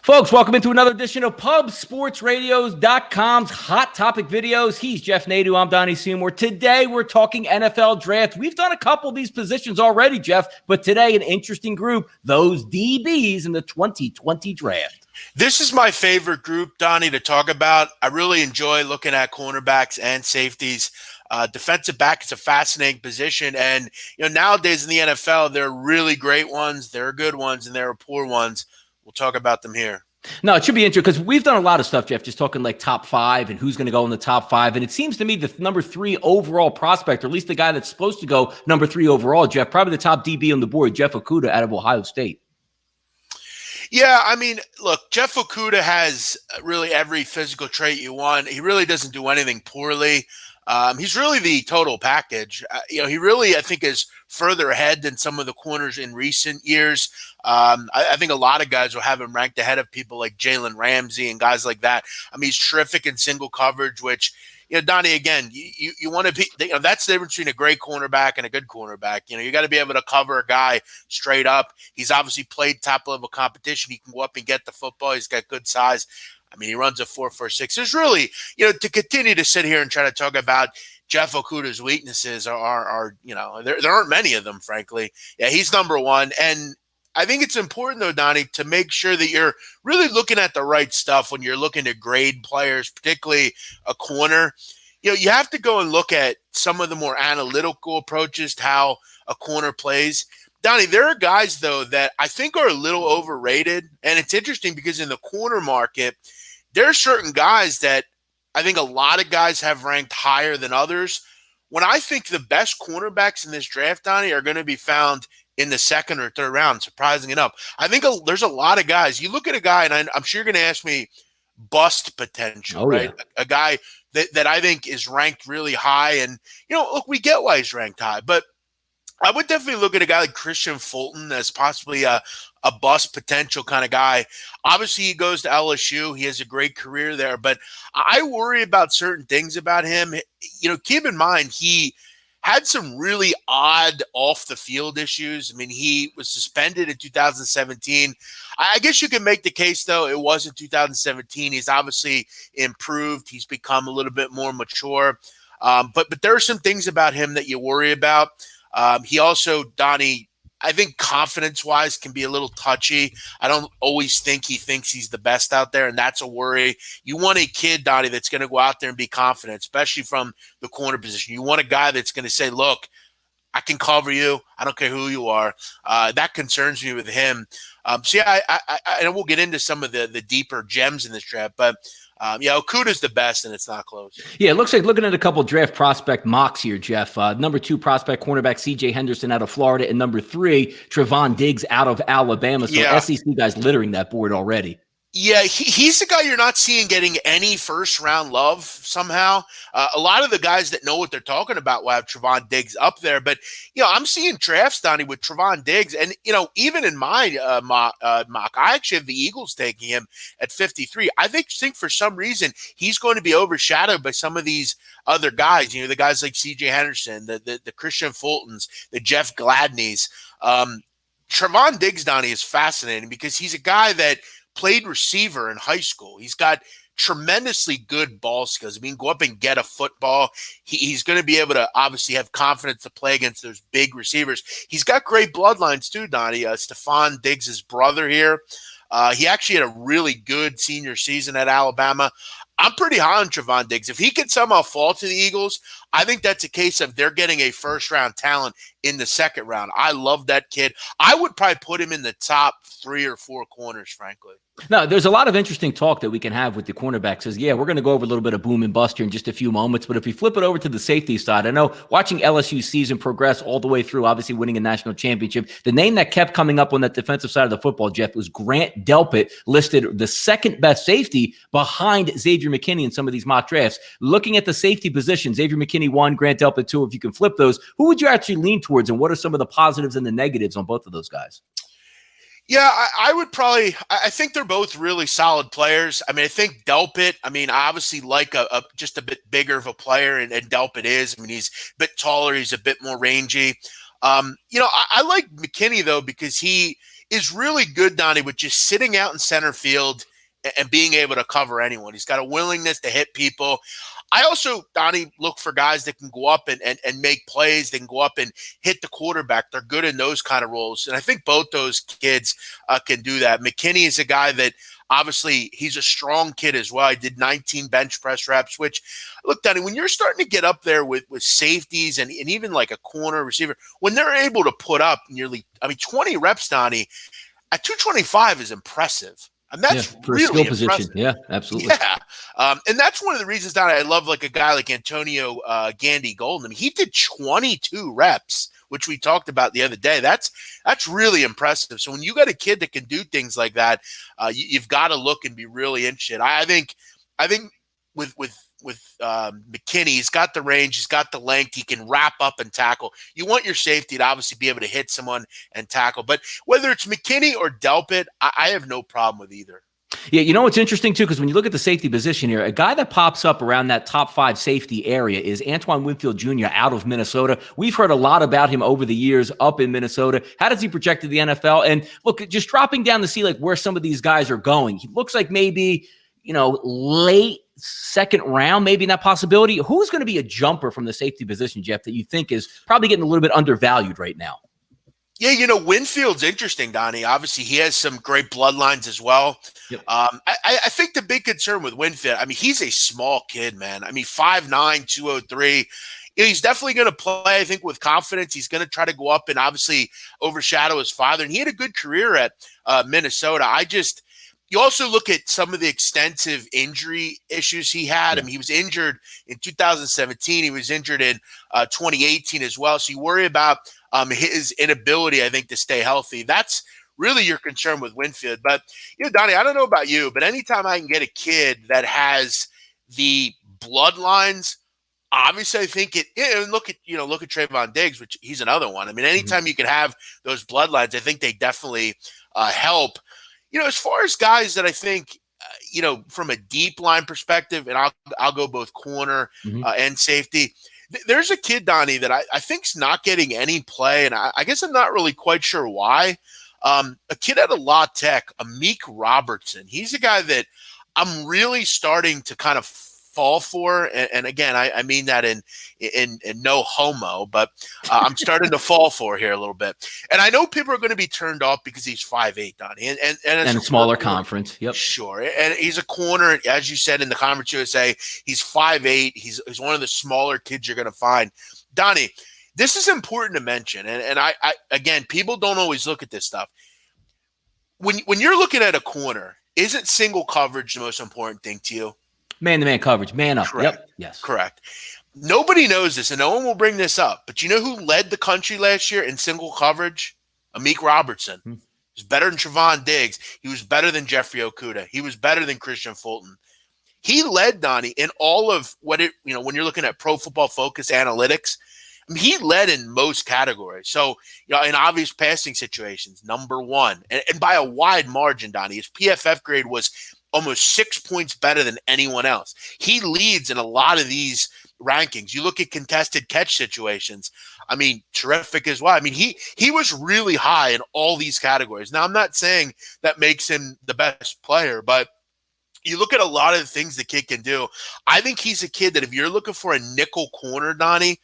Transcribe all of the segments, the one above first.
Folks, welcome into another edition of PubSportsRadios.com's Hot Topic Videos. He's Jeff Nadeau. I'm Donnie Seymour. Today, we're talking NFL draft. We've done a couple of these positions already, Jeff, but today, an interesting group, those DBs in the 2020 draft. This is my favorite group, Donnie, to talk about. I really enjoy looking at cornerbacks and safeties. Defensive back is a fascinating position. And, nowadays in the NFL, there are really great ones, there are good ones, and there are poor ones. We'll talk about them here. No, it should be interesting because we've done a lot of stuff, Jeff, just talking like top five and who's going to go in the top five. And it seems to me the number 3 overall prospect, or at least the guy that's supposed to go number 3 overall, Jeff, probably the top DB on the board, Jeff Okudah out of Ohio State. Yeah, look, Jeff Okudah has really every physical trait you want. He really doesn't do anything poorly. He's really the total package. He really, I think, is further ahead than some of the corners in recent years. I think a lot of guys will have him ranked ahead of people like Jalen Ramsey and guys like that. He's terrific in single coverage, which, Donnie, again, you want to be, that's the difference between a great cornerback and a good cornerback. You got to be able to cover a guy straight up. He's obviously played top level competition. He can go up and get the football. He's got good size. He runs a 4.46. There's really, to continue to sit here and try to talk about Jeff Okudah's weaknesses are there aren't many of them, frankly. Yeah, he's number 1. And I think it's important, though, Donnie, to make sure that you're really looking at the right stuff when you're looking to grade players, particularly a corner. You have to go and look at some of the more analytical approaches to how a corner plays. Donnie, there are guys, though, that I think are a little overrated. And it's interesting because in the corner market, there are certain guys that I think a lot of guys have ranked higher than others. When I think the best cornerbacks in this draft, Donnie, are going to be found in the second or third round, surprising enough. I think there's a lot of guys. You look at a guy, and I'm sure you're going to ask me bust potential, right? Yeah. A guy that I think is ranked really high. And, look, we get why he's ranked high. But I would definitely look at a guy like Christian Fulton as possibly a bust potential kind of guy. Obviously, he goes to LSU. He has a great career there. But I worry about certain things about him. Keep in mind, he had some really odd off-the-field issues. He was suspended in 2017. I guess you can make the case, though, it wasn't 2017. He's obviously improved. He's become a little bit more mature. But there are some things about him that you worry about. He also, Donnie, I think confidence-wise can be a little touchy. I don't always think he thinks he's the best out there, and that's a worry. You want a kid, Donnie, that's going to go out there and be confident, especially from the corner position. You want a guy that's going to say, look, I can cover you. I don't care who you are. That concerns me with him. I we'll get into some of the deeper gems in this draft, but Okudah's the best, and it's not close. Yeah, it looks like looking at a couple draft prospect mocks here, Jeff. Number 2 prospect cornerback C.J. Henderson out of Florida, and number 3 Trayvon Diggs out of Alabama. So SEC guys littering that board already. Yeah, he's the guy you're not seeing getting any first-round love somehow. A lot of the guys that know what they're talking about will have Trayvon Diggs up there. But, I'm seeing drafts, Donnie, with Trayvon Diggs. And, even in my mock, I actually have the Eagles taking him at 53. I think for some reason he's going to be overshadowed by some of these other guys. The guys like C.J. Henderson, the Christian Fultons, the Jeff Gladneys. Trayvon Diggs, Donnie, is fascinating because he's a guy that played receiver in high school. He's got tremendously good ball skills. Go up and get a football. He's going to be able to obviously have confidence to play against those big receivers. He's got great bloodlines too, Donnie. Stephon Diggs' brother here. He actually had a really good senior season at Alabama. I'm pretty high on Trayvon Diggs. If he could somehow fall to the Eagles, I think that's a case of they're getting a first-round talent in the second round. I love that kid. I would probably put him in the top 3 or 4 corners, frankly. No, there's a lot of interesting talk that we can have with the cornerbacks. We're going to go over a little bit of boom and bust here in just a few moments. But if we flip it over to the safety side, I know watching LSU's season progress all the way through, obviously winning a national championship, the name that kept coming up on that defensive side of the football, Jeff, was Grant Delpit, listed the second best safety behind Xavier McKinney in some of these mock drafts. Looking at the safety position, Xavier McKinney 1, Grant Delpit 2. If you can flip those, who would you actually lean towards, and what are some of the positives and the negatives on both of those guys? Yeah, I would probably – I think they're both really solid players. I think Delpit – I obviously like just a bit bigger of a player, and Delpit is. He's a bit taller. He's a bit more rangy. I like McKinney, though, because he is really good, Donnie, with just sitting out in center field and being able to cover anyone. He's got a willingness to hit people. I also, Donnie, look for guys that can go up and make plays. They can go up and hit the quarterback. They're good in those kind of roles. And I think both those kids can do that. McKinney is a guy that obviously he's a strong kid as well. He did 19 bench press reps, which, look, Donnie, when you're starting to get up there with safeties and even like a corner receiver, when they're able to put up nearly, 20 reps, Donnie, at 225 is impressive. And that's for really a skill impressive. position. Yeah, absolutely. Yeah. And that's one of the reasons that I love like a guy like Antonio Gandy Golden. He did 22 reps, which we talked about the other day. That's really impressive. So when you got a kid that can do things like that, you've got to look and be really interested. I think with McKinney, he's got the range, he's got the length, he can wrap up and tackle. You want your safety to obviously be able to hit someone and tackle. But whether it's McKinney or Delpit, I have no problem with either. Yeah, you know what's interesting too, because when you look at the safety position here, a guy that pops up around that top 5 safety area is Antoine Winfield Jr. out of Minnesota. We've heard a lot about him over the years up in Minnesota. How does he project to the NFL? And look, just dropping down to see like where some of these guys are going. He looks like maybe, late second round, maybe that possibility. Who's going to be a jumper from the safety position, Jeff, that you think is probably getting a little bit undervalued right now? Yeah, Winfield's interesting, Donnie. Obviously, he has some great bloodlines as well. Yep. I think the big concern with Winfield, he's a small kid, man. 5'9", 203. He's definitely going to play, I think, with confidence. He's going to try to go up and obviously overshadow his father. And he had a good career at Minnesota. You also look at some of the extensive injury issues he had. He was injured in 2017. He was injured in 2018 as well. So you worry about his inability, I think, to stay healthy. That's really your concern with Winfield. But, Donnie, I don't know about you, but anytime I can get a kid that has the bloodlines, obviously I think look at Trayvon Diggs, which he's another one. Anytime you can have those bloodlines, I think they definitely help. As far as guys that I think, from a deep line perspective, and I'll go both corner and safety. There's a kid, Donnie, that I think's not getting any play, and I guess I'm not really quite sure why. A kid at a La Tech, Amik Robertson. He's a guy that I'm really starting to kind of fall for, and again, I mean that in no homo, but I'm starting to fall for here a little bit. And I know people are going to be turned off because he's 5'8", Donnie, and a smaller conference. Yep, sure. And he's a corner, as you said in the Conference USA. He's 5'8". He's one of the smaller kids you're going to find, Donnie. This is important to mention, and I again, people don't always look at this stuff. When you're looking at a corner, isn't single coverage the most important thing to you? Man-to-man coverage, man up. Correct. Yep. Yes. Correct. Nobody knows this, and no one will bring this up. But you know who led the country last year in single coverage? Amik Robertson. He was better than Trayvon Diggs. He was better than Jeffrey Okudah. He was better than Christian Fulton. He led, Donnie, in all of when you're looking at Pro Football Focus analytics. He led in most categories. So, in obvious passing situations, number one, and by a wide margin, Donnie, his PFF grade was almost 6 points better than anyone else. He leads in a lot of these rankings. You look at contested catch situations. Terrific as well. He was really high in all these categories. Now, I'm not saying that makes him the best player, but you look at a lot of the things the kid can do. I think he's a kid that if you're looking for a nickel corner, Donnie,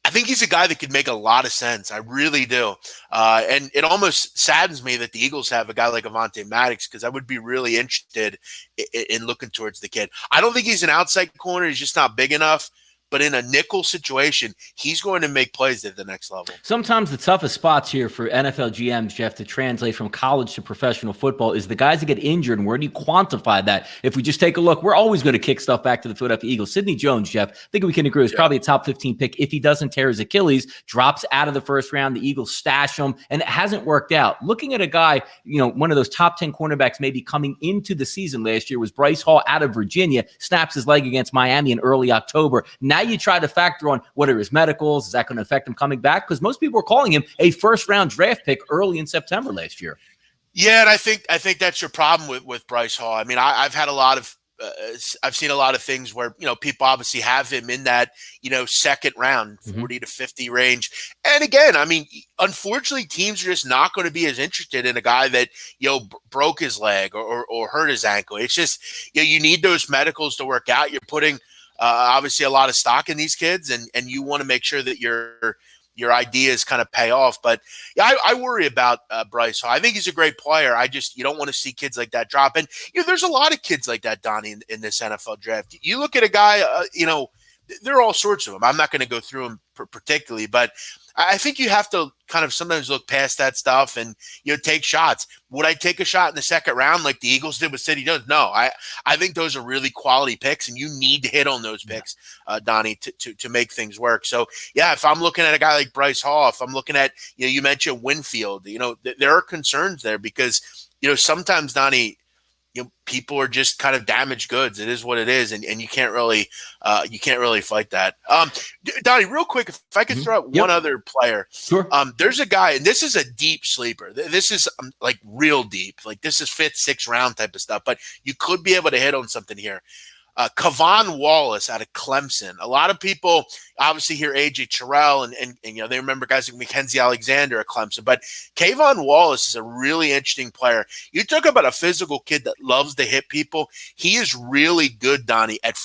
I think he's a guy that could make a lot of sense. I really do. And it almost saddens me that the Eagles have a guy like Avonte Maddox, because I would be really interested in looking towards the kid. I don't think he's an outside corner. He's just not big enough. But in a nickel situation, he's going to make plays at the next level. Sometimes the toughest spots here for NFL GMs, Jeff, to translate from college to professional football is the guys that get injured. And where do you quantify that? If we just take a look, we're always going to kick stuff back to the Philadelphia Eagles. Sidney Jones, Jeff, I think we can agree, is probably a top 15 pick. If he doesn't tear his Achilles, drops out of the first round, the Eagles stash him, and it hasn't worked out. Looking at a guy, one of those top 10 cornerbacks maybe coming into the season last year was Bryce Hall out of Virginia, snaps his leg against Miami in early October. Now you try to factor on what are his medicals. Is that going to affect him coming back? Because most people were calling him a first-round draft pick early in September last year. Yeah, and I think that's your problem with Bryce Hall. I've had a lot of I've seen a lot of things where, people obviously have him in that, second round, 40 to 50 range. And again, I mean, unfortunately, teams are just not going to be as interested in a guy that, broke his leg or hurt his ankle. It's just, you need those medicals to work out. You're putting obviously a lot of stock in these kids, and you want to make sure that your ideas kind of pay off. But yeah, I worry about Bryce Hall. I think he's a great player. You don't want to see kids like that drop. And there's a lot of kids like that, Donnie, in this NFL draft. You look at a guy, there are all sorts of them. I'm not going to go through them particularly, but I think you have to kind of sometimes look past that stuff and, take shots. Would I take a shot in the second round like the Eagles did with City Jones? No, I think those are really quality picks, and you need to hit on those picks, Donnie, to make things work. So, yeah, if I'm looking at a guy like Bryce Hall, if I'm looking at, you mentioned Winfield, there are concerns there because, sometimes, Donnie, people are just kind of damaged goods. It is what it is, and you can't really fight that. Donnie, real quick, if I could throw out one other player. Sure. There's a guy, and this is a deep sleeper. This is like real deep. Like this is 5th, 6th round type of stuff, but you could be able to hit on something here. Kavon Wallace out of Clemson. A lot of people obviously hear AJ Terrell and they remember guys like Mackenzie Alexander at Clemson, but Kavon Wallace is a really interesting player. You talk about a physical kid that loves to hit people. He is really good, Donnie, at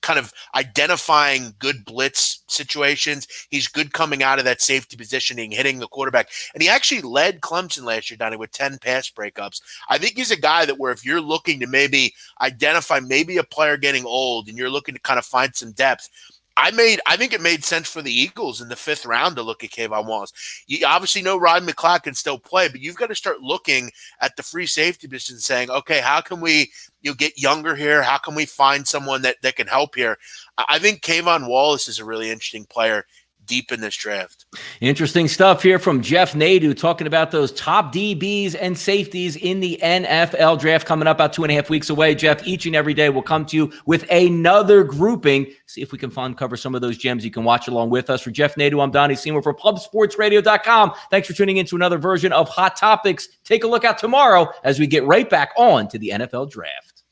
kind of identifying good blitz situations. He's good coming out of that safety positioning, hitting the quarterback. And he actually led Clemson last year, Donnie, with 10 pass breakups. I think he's a guy that where if you're looking to maybe identify maybe a player getting old and you're looking to kind of find some depth, I think it made sense for the Eagles in the 5th round to look at Kavon Wallace. You obviously know Rod McLeod can still play, but you've got to start looking at the free safety position saying, okay, how can we get younger here? How can we find someone that can help here? I think Kavon Wallace is a really interesting player deep in this draft. Interesting stuff here from Jeff Nadeau talking about those top DBs and safeties in the NFL draft coming up about 2.5 weeks away. Jeff, each and every day we'll come to you with another grouping. See if we can cover some of those gems. You can watch along with us. For Jeff Nadeau, I'm Donnie Seymour for PubSportsRadio.com. Thanks for tuning in to another version of Hot Topics. Take a look out tomorrow as we get right back on to the NFL draft.